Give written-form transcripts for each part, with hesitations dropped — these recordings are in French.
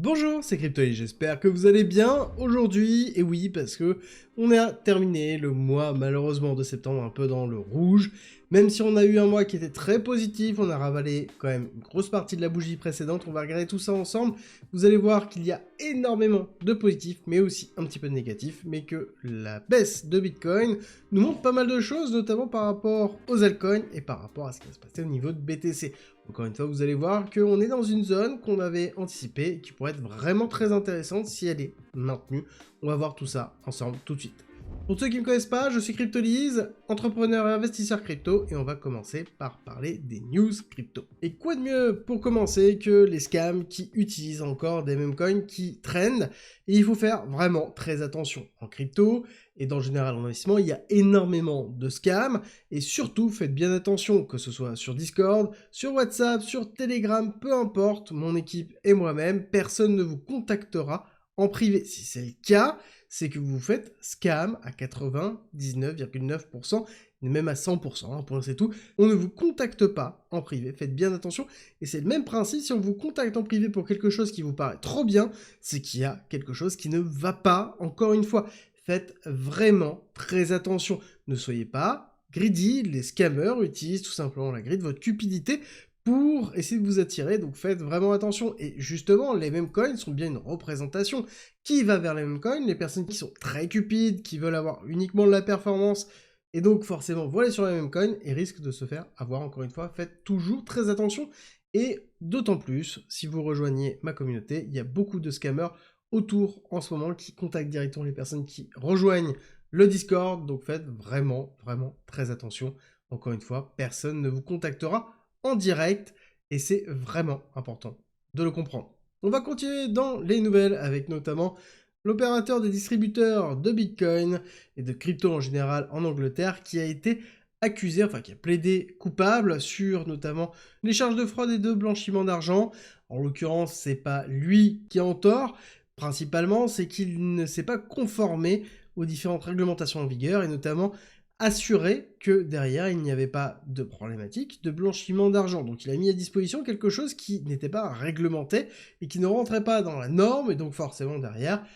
Bonjour, c'est Cryptoly, j'espère que vous allez bien aujourd'hui, et oui, parce que on a terminé le mois malheureusement de septembre un peu dans le rouge, même si on a eu un mois qui était très positif, on a ravalé quand même une grosse partie de la bougie précédente, on va regarder tout ça ensemble, vous allez voir qu'il y a énormément de positifs, mais aussi un petit peu de négatifs, mais que la baisse de Bitcoin nous montre pas mal de choses, notamment par rapport aux altcoins et par rapport à ce qui va se passer au niveau de BTC. Encore une fois, vous allez voir qu'on est dans une zone qu'on avait anticipée et qui pourrait être vraiment très intéressante si elle est maintenue. On va voir tout ça ensemble tout de suite. Pour ceux qui ne me connaissent pas, je suis Cryptolyse, entrepreneur et investisseur crypto, et on va commencer par parler des news crypto. Et quoi de mieux pour commencer que les scams qui utilisent encore des meme coins qui trendent, et il faut faire vraiment très attention. En crypto, et dans le général en investissement, il y a énormément de scams, et surtout faites bien attention, que ce soit sur Discord, sur WhatsApp, sur Telegram, peu importe, mon équipe et moi-même, personne ne vous contactera en privé. Si c'est le cas, c'est que vous faites scam à 99,9%, même à 100%, hein, pour c'est tout. On ne vous contacte pas en privé, faites bien attention. Et c'est le même principe, si on vous contacte en privé pour quelque chose qui vous paraît trop bien, c'est qu'il y a quelque chose qui ne va pas, encore une fois. Faites vraiment très attention. Ne soyez pas greedy, les scammers utilisent tout simplement la grille de votre cupidité pour essayer de vous attirer, donc faites vraiment attention. Et justement, les meme coins sont bien une représentation. Qui va vers les meme coins? Les personnes qui sont très cupides, qui veulent avoir uniquement de la performance, et donc forcément vont aller sur les meme coins et risquent de se faire avoir, encore une fois. Faites toujours très attention, et d'autant plus, si vous rejoignez ma communauté, il y a beaucoup de scammers autour en ce moment qui contactent directement les personnes qui rejoignent le Discord, donc faites vraiment, vraiment très attention. Encore une fois, personne ne vous contactera en direct, et c'est vraiment important de le comprendre. On va continuer dans les nouvelles avec notamment l'opérateur des distributeurs de Bitcoin et de crypto en général en Angleterre qui a été accusé, enfin qui a plaidé coupable sur notamment les charges de fraude et de blanchiment d'argent. En l'occurrence, c'est pas lui qui est en tort, principalement c'est qu'il ne s'est pas conformé aux différentes réglementations en vigueur et notamment assurer que derrière il n'y avait pas de problématique de blanchiment d'argent. Donc il a mis à disposition quelque chose qui n'était pas réglementé et qui ne rentrait pas dans la norme, et donc forcément derrière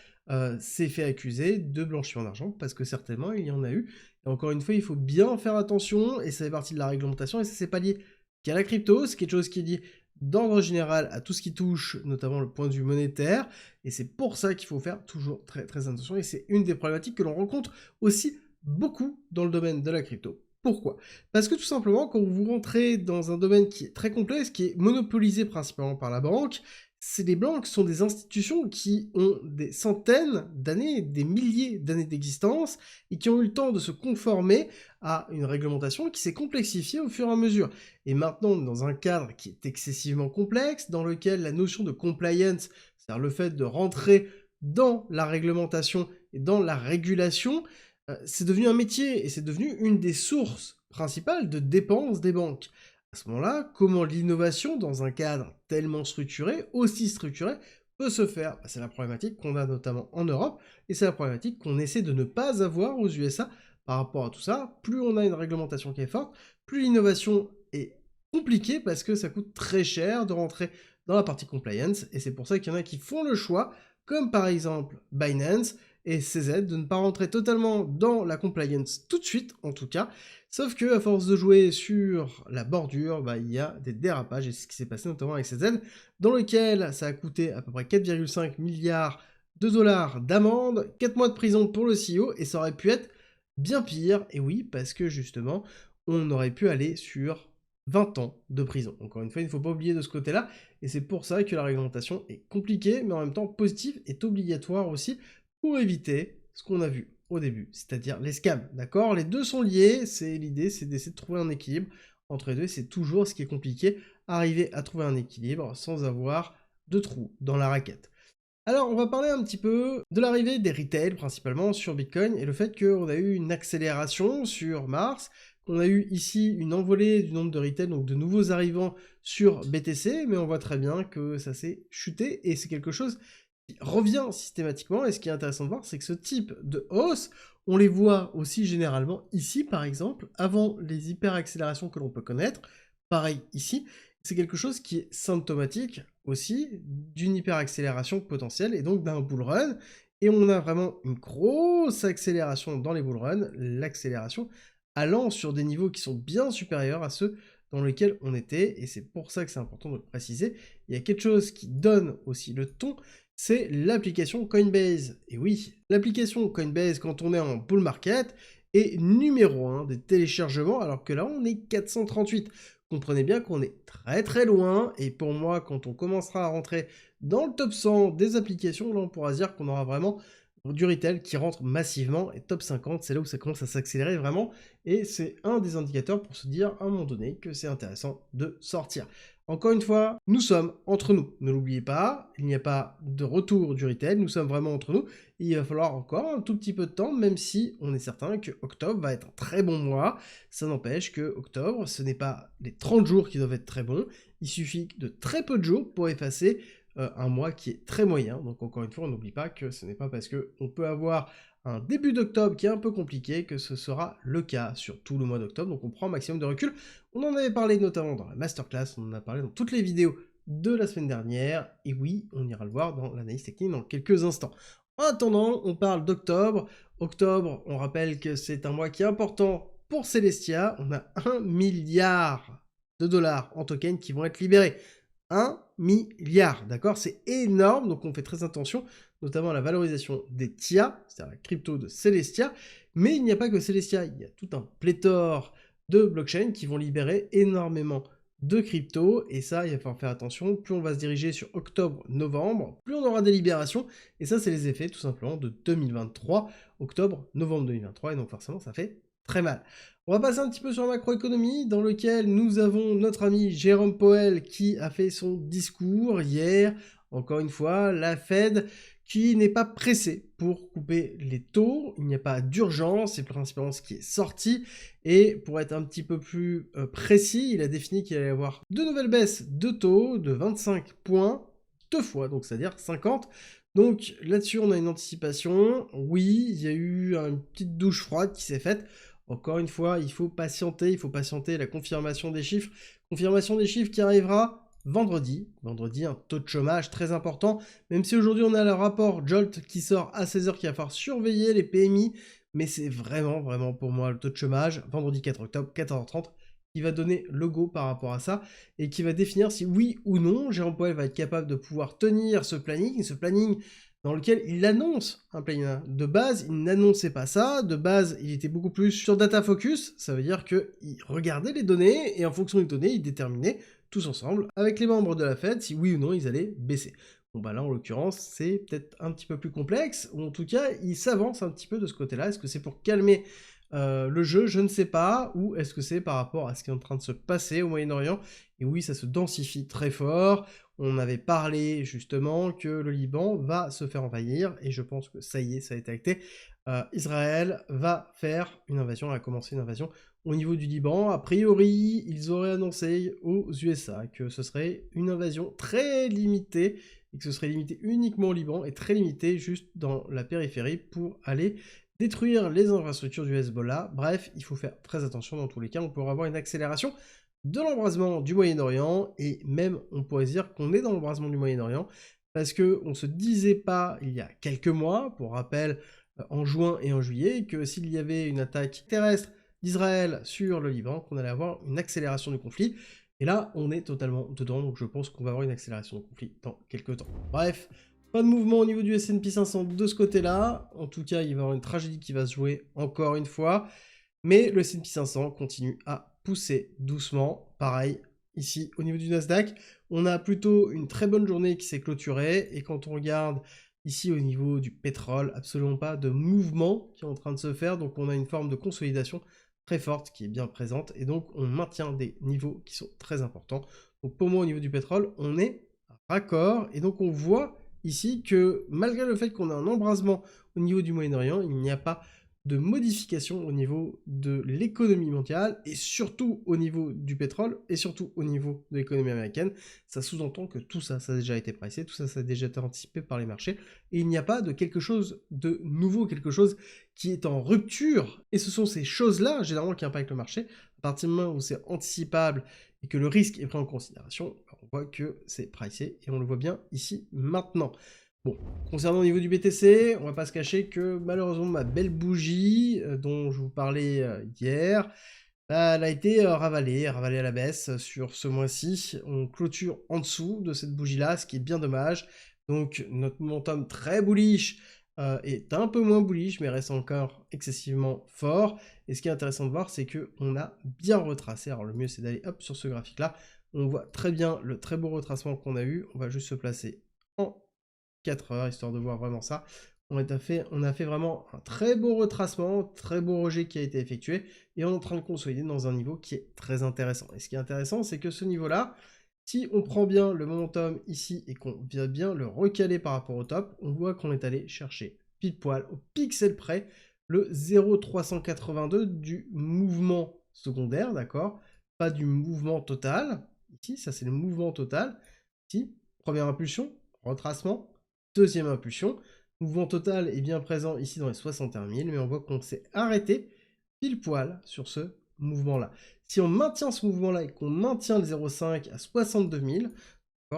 s'est fait accuser de blanchiment d'argent parce que certainement il y en a eu. Et encore une fois, il faut bien faire attention, et ça fait partie de la réglementation, et ça c'est pas lié qu'à la crypto, c'est quelque chose qui est lié d'ordre général à tout ce qui touche notamment le point de vue monétaire, et c'est pour ça qu'il faut faire toujours très très attention, et c'est une des problématiques que l'on rencontre aussi beaucoup dans le domaine de la crypto. Pourquoi? Parce que tout simplement, quand vous rentrez dans un domaine qui est très complexe, qui est monopolisé principalement par la banque, les banques sont des institutions qui ont des centaines d'années, des milliers d'années d'existence, et qui ont eu le temps de se conformer à une réglementation qui s'est complexifiée au fur et à mesure. Et maintenant, on est dans un cadre qui est excessivement complexe, dans lequel la notion de compliance, c'est-à-dire le fait de rentrer dans la réglementation et dans la régulation, c'est devenu un métier, et c'est devenu une des sources principales de dépenses des banques. À ce moment-là, comment l'innovation dans un cadre tellement structuré, aussi structuré, peut se faire? C'est la problématique qu'on a notamment en Europe, et c'est la problématique qu'on essaie de ne pas avoir aux USA par rapport à tout ça. Plus on a une réglementation qui est forte, plus l'innovation est compliquée parce que ça coûte très cher de rentrer dans la partie compliance, et c'est pour ça qu'il y en a qui font le choix, comme par exemple Binance et CZ, de ne pas rentrer totalement dans la compliance tout de suite, en tout cas. Sauf que à force de jouer sur la bordure, il y a des dérapages, et c'est ce qui s'est passé notamment avec CZ, dans lequel ça a coûté à peu près 4,5 milliards de dollars d'amende, 4 mois de prison pour le CEO, et ça aurait pu être bien pire, et oui, parce que justement, on aurait pu aller sur 20 ans de prison. Encore une fois, il ne faut pas oublier de ce côté-là, et c'est pour ça que la réglementation est compliquée, mais en même temps positive, est obligatoire aussi, pour éviter ce qu'on a vu au début, c'est-à-dire les scams, d'accord? Les deux sont liés, c'est l'idée, c'est d'essayer de trouver un équilibre entre les deux, c'est toujours ce qui est compliqué, arriver à trouver un équilibre sans avoir de trous dans la raquette. Alors, on va parler un petit peu de l'arrivée des retails, principalement sur Bitcoin, et le fait qu'on a eu une accélération sur Mars, qu'on a eu ici une envolée du nombre de retails, donc de nouveaux arrivants sur BTC, mais on voit très bien que ça s'est chuté, et c'est quelque chose qui revient systématiquement, et ce qui est intéressant de voir, c'est que ce type de hausse, on les voit aussi généralement ici, par exemple, avant les hyper-accélérations que l'on peut connaître, pareil ici, c'est quelque chose qui est symptomatique aussi d'une hyper-accélération potentielle et donc d'un bull run. Et on a vraiment une grosse accélération dans les bull runs, l'accélération allant sur des niveaux qui sont bien supérieurs à ceux dans lesquels on était, et c'est pour ça que c'est important de le préciser. Il y a quelque chose qui donne aussi le ton, c'est l'application Coinbase. Et oui, l'application Coinbase, quand on est en bull market, est numéro 1 des téléchargements, alors que là, on est 438. Comprenez bien qu'on est très très loin, et pour moi, quand on commencera à rentrer dans le top 100 des applications, là, on pourra se dire qu'on aura vraiment du retail qui rentre massivement, et top 50, c'est là où ça commence à s'accélérer vraiment, et c'est un des indicateurs pour se dire à un moment donné que c'est intéressant de sortir. Encore une fois, nous sommes entre nous, ne l'oubliez pas, il n'y a pas de retour du retail, nous sommes vraiment entre nous, et il va falloir encore un tout petit peu de temps, même si on est certain que octobre va être un très bon mois. Ça n'empêche que octobre, ce n'est pas les 30 jours qui doivent être très bons, il suffit de très peu de jours pour effacer un mois qui est très moyen. Donc encore une fois, on n'oublie pas que ce n'est pas parce qu'on peut avoir un début d'octobre qui est un peu compliqué que ce sera le cas sur tout le mois d'octobre. Donc on prend un maximum de recul. On en avait parlé notamment dans la masterclass, on en a parlé dans toutes les vidéos de la semaine dernière. Et oui, on ira le voir dans l'analyse technique dans quelques instants. En attendant, on parle d'octobre. Octobre, on rappelle que c'est un mois qui est important pour Celestia. On a 1 milliard de dollars en tokens qui vont être libérés. 1 milliard, d'accord? C'est énorme, donc on fait très attention, notamment à la valorisation des TIA, c'est-à-dire la crypto de Celestia, mais il n'y a pas que Celestia, il y a tout un pléthore de blockchains qui vont libérer énormément de crypto, et ça, il va falloir faire attention, plus on va se diriger sur octobre-novembre, plus on aura des libérations, et ça, c'est les effets, tout simplement, de 2023, octobre-novembre 2023, et donc forcément, ça fait très mal. On va passer un petit peu sur la macroéconomie, dans lequel nous avons notre ami Jérôme Powell qui a fait son discours hier. Encore une fois, la Fed qui n'est pas pressée pour couper les taux. Il n'y a pas d'urgence, c'est principalement ce qui est sorti. Et pour être un petit peu plus précis, il a défini qu'il allait y avoir de nouvelles baisses de taux de 25 points, 2 fois, donc c'est-à-dire 50. Donc là-dessus, on a une anticipation. Oui, il y a eu une petite douche froide qui s'est faite. Encore une fois, il faut patienter la confirmation des chiffres. Confirmation des chiffres qui arrivera vendredi. Vendredi, un taux de chômage très important. Même si aujourd'hui, on a le rapport JOLT qui sort à 16h, qui va falloir surveiller les PMI. Mais c'est vraiment, vraiment pour moi le taux de chômage, vendredi 4 octobre, 14h30, qui va donner le go par rapport à ça et qui va définir si oui ou non, Jérôme Powell va être capable de pouvoir tenir ce planning dans lequel il annonce un planning. De base, il n'annonçait pas ça. De base, il était beaucoup plus sur data focus. Ça veut dire qu'il regardait les données et en fonction des données, il déterminait tous ensemble avec les membres de la Fed si oui ou non ils allaient baisser. Bon bah là, en l'occurrence, c'est peut-être un petit peu plus complexe, ou en tout cas, il s'avance un petit peu de ce côté-là. Est-ce que c'est pour calmer le jeu? Je ne sais pas. Ou est-ce que c'est par rapport à ce qui est en train de se passer au Moyen-Orient? Et oui, ça se densifie très fort. On avait parlé justement que le Liban va se faire envahir, et je pense que ça y est, ça a été acté. Israël va faire une invasion, a commencé une invasion au niveau du Liban. A priori, ils auraient annoncé aux USA que ce serait une invasion très limitée, et que ce serait limité uniquement au Liban, et très limité juste dans la périphérie pour aller détruire les infrastructures du Hezbollah. Bref, il faut faire très attention dans tous les cas, on pourra avoir une accélération de l'embrasement du Moyen-Orient, et même on pourrait se dire qu'on est dans l'embrasement du Moyen-Orient, parce qu'on ne se disait pas il y a quelques mois, pour rappel, en juin et en juillet, que s'il y avait une attaque terrestre d'Israël sur le Liban, qu'on allait avoir une accélération du conflit, et là on est totalement dedans, donc je pense qu'on va avoir une accélération du conflit dans quelques temps. Bref, pas de mouvement au niveau du S&P 500 de ce côté-là, en tout cas il va y avoir une tragédie qui va se jouer encore une fois, mais le S&P 500 continue à pousser doucement. Pareil, ici, au niveau du Nasdaq, on a plutôt une très bonne journée qui s'est clôturée, et quand on regarde ici au niveau du pétrole, absolument pas de mouvement qui est en train de se faire, donc on a une forme de consolidation très forte qui est bien présente, et donc on maintient des niveaux qui sont très importants. Donc pour moi, au niveau du pétrole, on est raccord, et donc on voit ici que malgré le fait qu'on a un embrasement au niveau du Moyen-Orient, il n'y a pas de modification au niveau de l'économie mondiale, et surtout au niveau du pétrole, et surtout au niveau de l'économie américaine. Ça sous-entend que tout ça, ça a déjà été pricé, tout ça, ça a déjà été anticipé par les marchés, et il n'y a pas de quelque chose de nouveau, quelque chose qui est en rupture, et ce sont ces choses-là, généralement, qui impactent le marché. À partir du moment où c'est anticipable et que le risque est pris en considération, on voit que c'est pricé et on le voit bien ici maintenant. Bon, concernant au niveau du BTC, on va pas se cacher que malheureusement ma belle bougie dont je vous parlais hier, bah, elle a été ravalée à la baisse sur ce mois-ci. On clôture en dessous de cette bougie-là, ce qui est bien dommage. Donc notre momentum très bullish est un peu moins bullish, mais reste encore excessivement fort. Et ce qui est intéressant de voir, c'est qu'on a bien retracé. Alors le mieux, c'est d'aller hop sur ce graphique-là. On voit très bien le très beau retracement qu'on a eu. On va juste se placer en 4 heures, histoire de voir vraiment ça. On a fait vraiment un très beau retracement, très beau rejet qui a été effectué, et on est en train de consolider dans un niveau qui est très intéressant. Et ce qui est intéressant, c'est que ce niveau-là, si on prend bien le momentum ici et qu'on vient bien le recaler par rapport au top, on voit qu'on est allé chercher pile poil, au pixel près, le 0,382 du mouvement secondaire, d'accord? Pas du mouvement total. Ici, ça c'est le mouvement total. Ici, première impulsion, retracement, deuxième impulsion. Mouvement total est bien présent ici dans les 61 000, mais on voit qu'on s'est arrêté pile poil sur ce mouvement-là. Si on maintient ce mouvement-là et qu'on maintient le 0,5 à 62 000,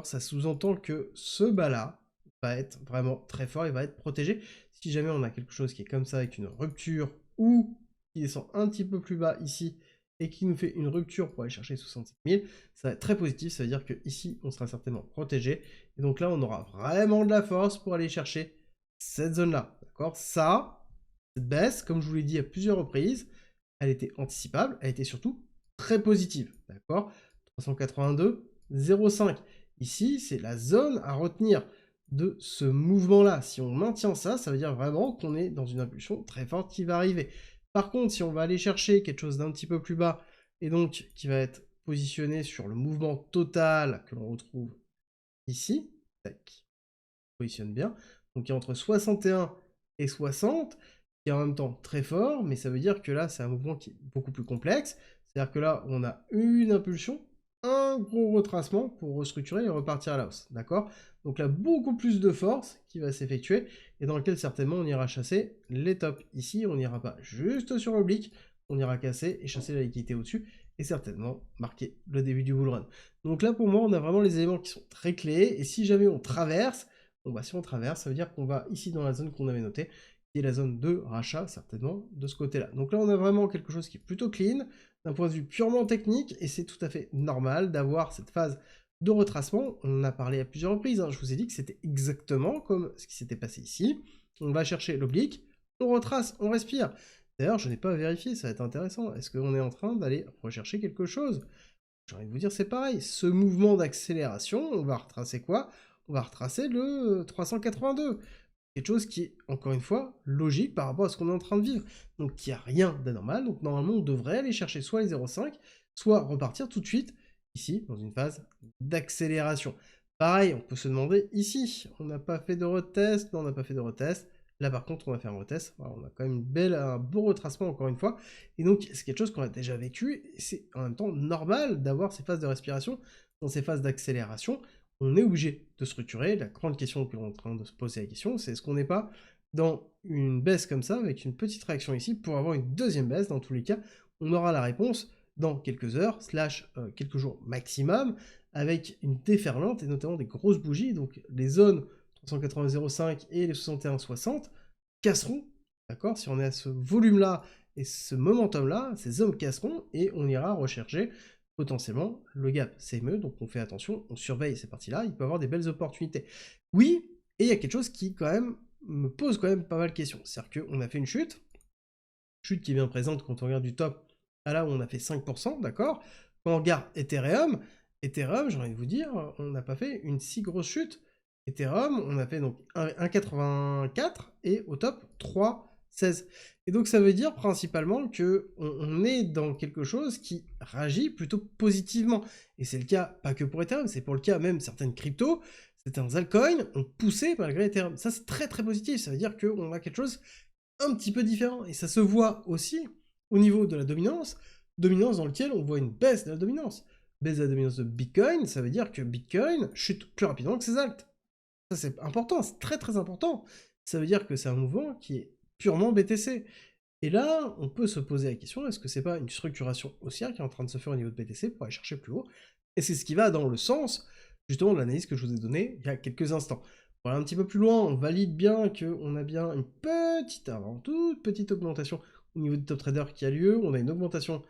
ça sous-entend que ce bas-là va être vraiment très fort, il va être protégé. Si jamais on a quelque chose qui est comme ça avec une rupture ou qui descend un petit peu plus bas ici et qui nous fait une rupture pour aller chercher 65 000, ça va être très positif, ça veut dire que ici on sera certainement protégé. Et donc là on aura vraiment de la force pour aller chercher cette zone-là, d'accord? Ça, cette baisse, comme je vous l'ai dit à plusieurs reprises, elle était anticipable, elle était surtout très positive, d'accord? 382, 0,5. Ici, c'est la zone à retenir de ce mouvement-là. Si on maintient ça, ça veut dire vraiment qu'on est dans une impulsion très forte qui va arriver. Par contre, si on va aller chercher quelque chose d'un petit peu plus bas, et donc qui va être positionné sur le mouvement total que l'on retrouve ici, tac, positionne bien, donc il est entre 61 et 60, qui est en même temps très fort, mais ça veut dire que là, c'est un mouvement qui est beaucoup plus complexe. C'est-à-dire que là, on a une impulsion, un gros retracement pour restructurer et repartir à la hausse, d'accord? Donc là, beaucoup plus de force qui va s'effectuer, et dans lequel certainement on ira chasser les tops. Ici, on n'ira pas juste sur l'oblique, on ira casser et chasser la liquidité au-dessus, et certainement marquer le début du bull run. Donc là, pour moi, on a vraiment les éléments qui sont très clés, et si jamais on traverse, bon bah si on traverse, ça veut dire qu'on va ici dans la zone qu'on avait notée, qui est la zone de rachat, certainement, de ce côté-là. Donc là, on a vraiment quelque chose qui est plutôt clean, d'un point de vue purement technique, et c'est tout à fait normal d'avoir cette phase de retracement. On en a parlé à plusieurs reprises, hein. Je vous ai dit que c'était exactement comme ce qui s'était passé ici. On va chercher l'oblique, on retrace, on respire. D'ailleurs, je n'ai pas vérifié, ça va être intéressant. Est-ce qu'on est en train d'aller rechercher quelque chose? J'ai envie de vous dire, c'est pareil. Ce mouvement d'accélération, on va retracer quoi? On va retracer le 382. Quelque chose qui est, encore une fois, logique par rapport à ce qu'on est en train de vivre. Donc, il n'y a rien d'anormal. Donc, normalement, on devrait aller chercher soit les 0,5, soit repartir tout de suite, ici, dans une phase d'accélération. Pareil, on peut se demander, ici, on n'a pas fait de retest. Non, on n'a pas fait de retest. Là, par contre, on va faire un retest. Voilà, on a quand même un beau retracement, encore une fois. Et donc, c'est quelque chose qu'on a déjà vécu. Et c'est en même temps normal d'avoir ces phases de respiration, dans ces phases d'accélération. On est obligé de structurer. La grande question que l'on est en train de se poser la question, c'est est-ce qu'on n'est pas dans une baisse comme ça, avec une petite réaction ici, pour avoir une deuxième baisse? Dans tous les cas, on aura la réponse dans quelques heures, / quelques jours maximum, avec une déferlante, et notamment des grosses bougies. Donc les zones 380,05 et les 61,60 casseront, d'accord? Si on est à ce volume-là et ce momentum-là, ces zones casseront, et on ira rechercher potentiellement le gap CME, donc on fait attention, on surveille ces parties-là, il peut y avoir des belles opportunités. Oui, et il y a quelque chose qui quand même me pose quand même pas mal de questions, c'est-à-dire qu'on a fait une chute qui est bien présente quand on regarde du top à là où on a fait 5%, d'accord? Quand on regarde Ethereum, j'ai envie de vous dire, on n'a pas fait une si grosse chute. Ethereum, on a fait donc 1,84 et au top 3,16. Et donc ça veut dire principalement que on est dans quelque chose qui réagit plutôt positivement. Et c'est le cas pas que pour Ethereum, c'est pour le cas même certaines cryptos, certains altcoins ont poussé malgré Ethereum. Ça c'est très très positif, ça veut dire qu'on a quelque chose un petit peu différent. Et ça se voit aussi au niveau de la dominance dans lequel on voit une baisse de la dominance. Baisse de la dominance de Bitcoin, ça veut dire que Bitcoin chute plus rapidement que ses alts. Ça c'est important, c'est très très important. Ça veut dire que c'est un mouvement qui est purement BTC. Et là, on peut se poser la question, est-ce que c'est pas une structuration haussière qui est en train de se faire au niveau de BTC pour aller chercher plus haut? Et c'est ce qui va dans le sens, justement, de l'analyse que je vous ai donnée il y a quelques instants. Pour aller un petit peu plus loin, on valide bien qu'on a bien une petite, avant toute petite augmentation au niveau du top trader qui a lieu. On a une augmentation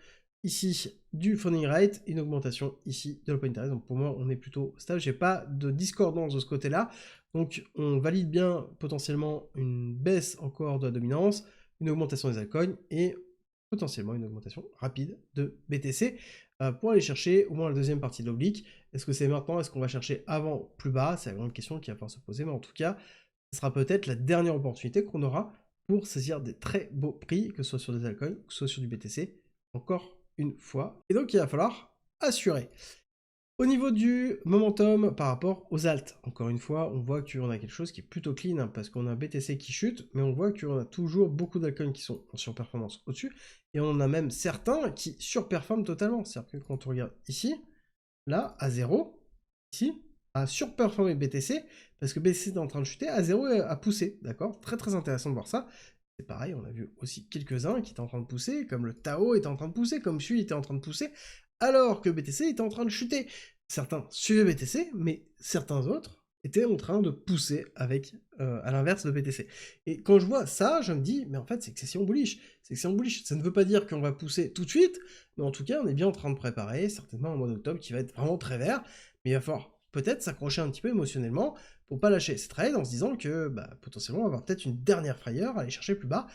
ici du funding rate, une augmentation ici de l'open interest. Donc pour moi, on est plutôt stable. J'ai pas de discordance de ce côté-là. Donc on valide bien potentiellement une baisse encore de la dominance, une augmentation des altcoins et potentiellement une augmentation rapide de BTC pour aller chercher au moins la deuxième partie de l'oblique. Est-ce que c'est maintenant? Est-ce qu'on va chercher avant, plus bas? C'est la grande question qui va falloir se poser, mais en tout cas, ce sera peut-être la dernière opportunité qu'on aura pour saisir des très beaux prix, que ce soit sur des altcoins, que ce soit sur du BTC, encore une fois. Et donc, il va falloir assurer. Au niveau du momentum par rapport aux alts, encore une fois, on voit qu'on a quelque chose qui est plutôt clean, hein, parce qu'on a un BTC qui chute, mais on voit qu'on a toujours beaucoup d'altcoins qui sont en surperformance au-dessus, et on en a même certains qui surperforment totalement. C'est-à-dire que quand on regarde ici, là, à 0, ici, a surperformé BTC, parce que BTC est en train de chuter, à 0 a poussé, d'accord? Très très intéressant de voir ça. C'est pareil, on a vu aussi quelques-uns qui étaient en train de pousser, comme le Tao était en train de pousser, comme celui était en train de pousser, alors que BTC était en train de chuter. Certains suivaient BTC, mais certains autres étaient en train de pousser avec, à l'inverse de BTC. Et quand je vois ça, je me dis, mais en fait, c'est excessivement bullish. C'est excessivement bullish. Ça ne veut pas dire qu'on va pousser tout de suite, mais en tout cas, on est bien en train de préparer, certainement un mois d'octobre qui va être vraiment très vert, mais il va falloir peut-être s'accrocher un petit peu émotionnellement pour pas lâcher ces trades en se disant que potentiellement on va avoir peut-être une dernière frayeur, aller chercher plus bas.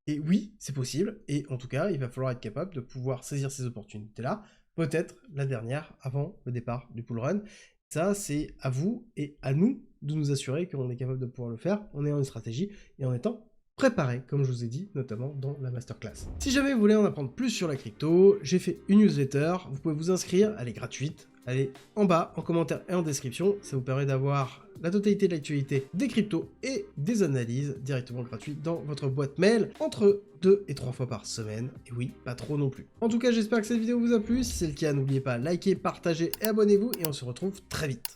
Et oui, c'est possible, et en tout cas, il va falloir être capable de pouvoir saisir ces opportunités-là, peut-être la dernière avant le départ du pool run. Ça, c'est à vous et à nous de nous assurer qu'on est capable de pouvoir le faire en ayant une stratégie et en étant préparé, comme je vous ai dit, notamment dans la masterclass. Si jamais vous voulez en apprendre plus sur la crypto, j'ai fait une newsletter, vous pouvez vous inscrire, elle est gratuite, elle est en bas, en commentaire et en description, ça vous permet d'avoir la totalité de l'actualité des cryptos et des analyses directement gratuites dans votre boîte mail, entre 2 et 3 fois par semaine, et oui, pas trop non plus. En tout cas, j'espère que cette vidéo vous a plu, si c'est le cas, n'oubliez pas, likez, partagez et abonnez-vous, et on se retrouve très vite.